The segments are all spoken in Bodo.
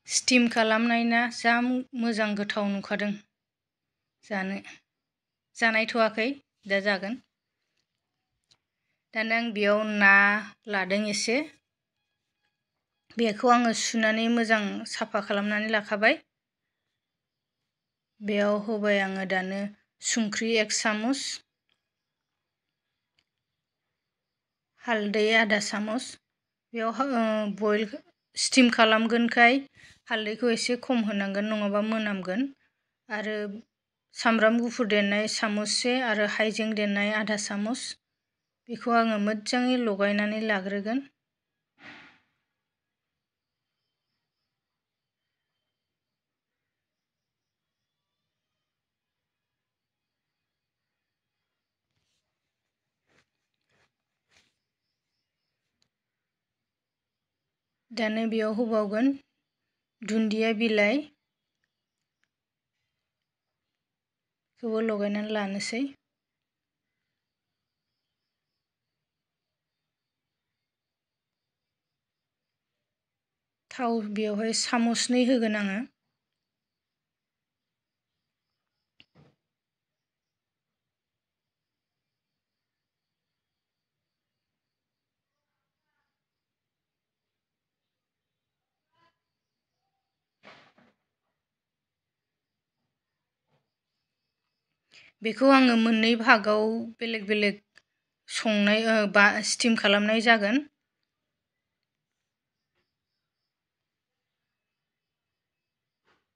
स्टीम खालामनाय ना जा मोजां गोथाव नुखादों जानो। जानायथ'वाखै, दा जागोन। दाना आं बेयाव ना लादों एसे। बेखौ आङो सुनानै मोजां साफा खालामनानै लाखाबाय। बेयाव होबाय आङो दानो संख्रि 1 चामच, हालदै आधा चामच। बेयाव बयल स्टीम खालामगोनखाय हालदैखौ एसे खम होनांगोन, नङाबा मोनामगोन। आरो सामब्राम गुफुर देनाय चामचसे आरो हाइजें देनाय आधा चामच। बेखौ आङो मोजाङै लगायनानै लाग्रोगोन। दानो बेयाव होबावगोन दुन्दिया बिलाइ। खौबो लगायनानै लानोसै। थाव बेयावहाय चामचनै होगोन आङो। बेखौ आङो मोननै भागाव बेलेग बेलेग संनाय बा स्टीम खालामनाय जागोन।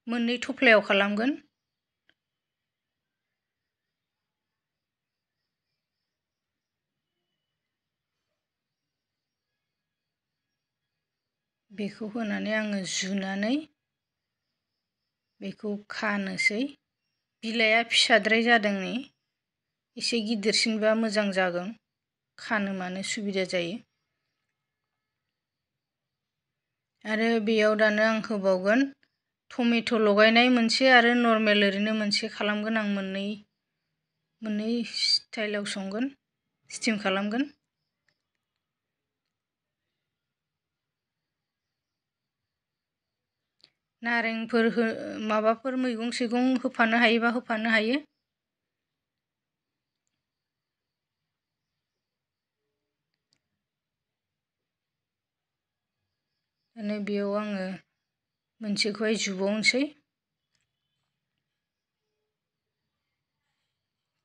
मोननै थफ्लायाव खालामगोन। बेखौ होनानै आङो जुनानै बेखौ खानोसै। बिलाइआ फिसाद्राय जादों नै, एसे गिदिरसिनबा मोजां जागोन, खानो मानो सुबिदा जायो। आरो बेयाव दानो आं होबावगोन टमेट' लगायनाय मोनसे आरो नर्मेल ओरैनो मोनसे खालामगोन आं। मोननै स्टाइलाव संगोन, स्टीम खालामगोन। नारेंफोर माबाफोर मैगं सैगं होफानो हायोबा होफानो हायो। दानो बेयाव आङो मोनसेखौहाय जुबावनोसै।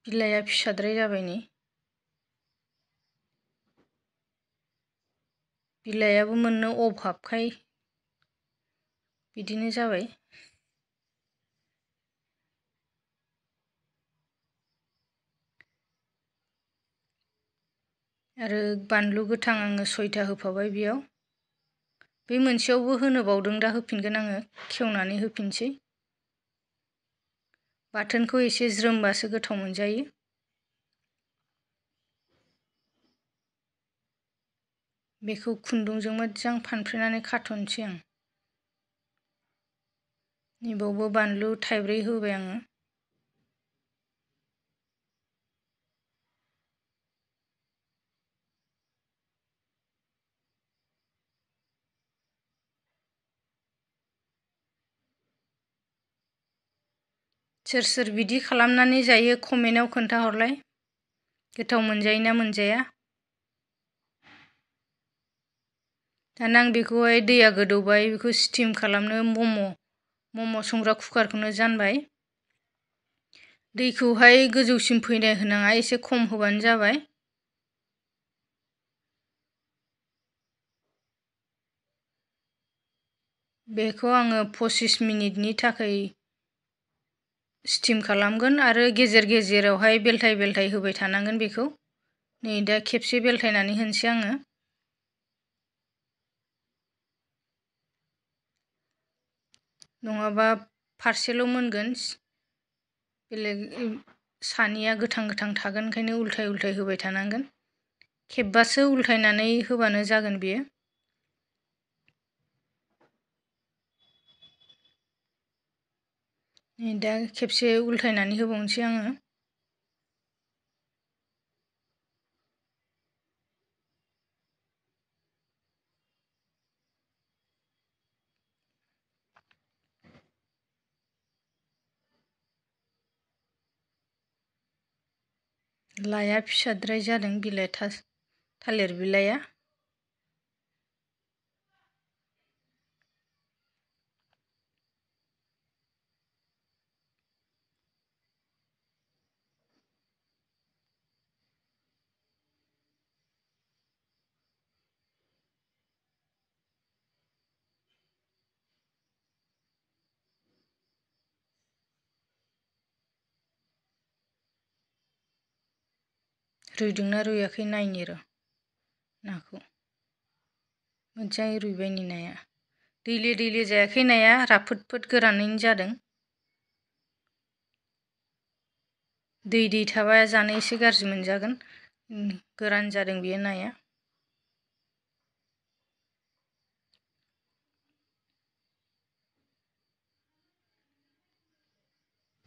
बिलाइआ फिसाद्राय जाबाय नै। बिलाइआबो मोननो अभाबखाय बिदिनो जाबाय। आरो बानलु गोथां आङो 6टा होफाबाय बेयाव। बे मोनसेयावबो होनो बावदों, दा होफिनगोन आङो, खेवनानै होफिनसै। बाथोनखौ एसे ज्रोमबासो गोथाव मोनजायो। बेखौ खुन्दुंजों मोजां फानफ्रेनानै खाथ'नोसै आं। नैबावबो बानलु 3 होबाय आङो। सोर सोर बिदि खालामनानै जायो कमेन्टआव खोन्थाहरलाय। गोथाव मोनजायो ना मोनजाया। दाना आं बेखौहाय दैया गोदौबाय, बेखौ स्टीम खालामनो मम' संग्रा कुकारखौनो जानबाय। दैखौहाय गोजौसिम फैनो होनाङा, एसे खम होबानो जाबाय। बेखौ आङो 25 मिनिटनि थाखाय स्टीम खालामगोन आरो गेजेर गेजेरावहाय बेलथाय बेलथाय होबाय थानांगोन बेखौ। नै दा खेबसे बेलथायनानै होनोसै आङो। नङाबा फारसेल' मोनगोन, बेलेग सानिया गोथां गोथां थागोन, ओंखायनो उल्थाय उल्थाय होबाय थानांगोन। खेबबासो उल्थायनानै होबानो जागोन बेयो। नै दा खेबसे उल्थायनानै होबावनोसै आङो। लाया फिसाद्राय जादों बिलाइ थालिर बिलाइया। रुइदोंना रुइयाखै नायनि र' नाखौ। मोजाङै रुइबायनि नाया। दैले दैले जायाखै नाया, राफोदफोद गोरानैनो जादों। दै थाबा जानो एसे गाज्रि मोनजागोन। गोरान जादों बियो नाया।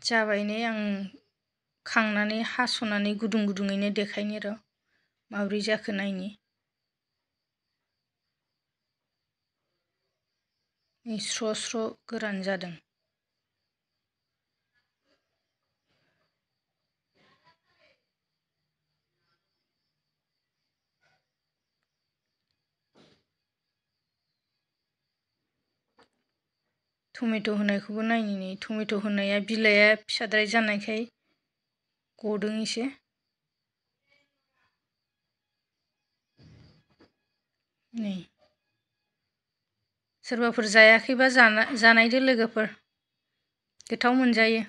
जाबाय नै आं खांनानै हास'नानै गुदुं गुदुङैनो देखायनि र' माब्रै जाखो नायनि। स्र' स्र' गोरान जादों। टमेट' होनायखौबो नायनि नै टमेट' होनाया बिलाइया फिसाद्राय जानायखाय गदों एसे। नै सोरबाफोर जायाखैबा जानायदो लोगोफोर, गोथाव मोनजायो।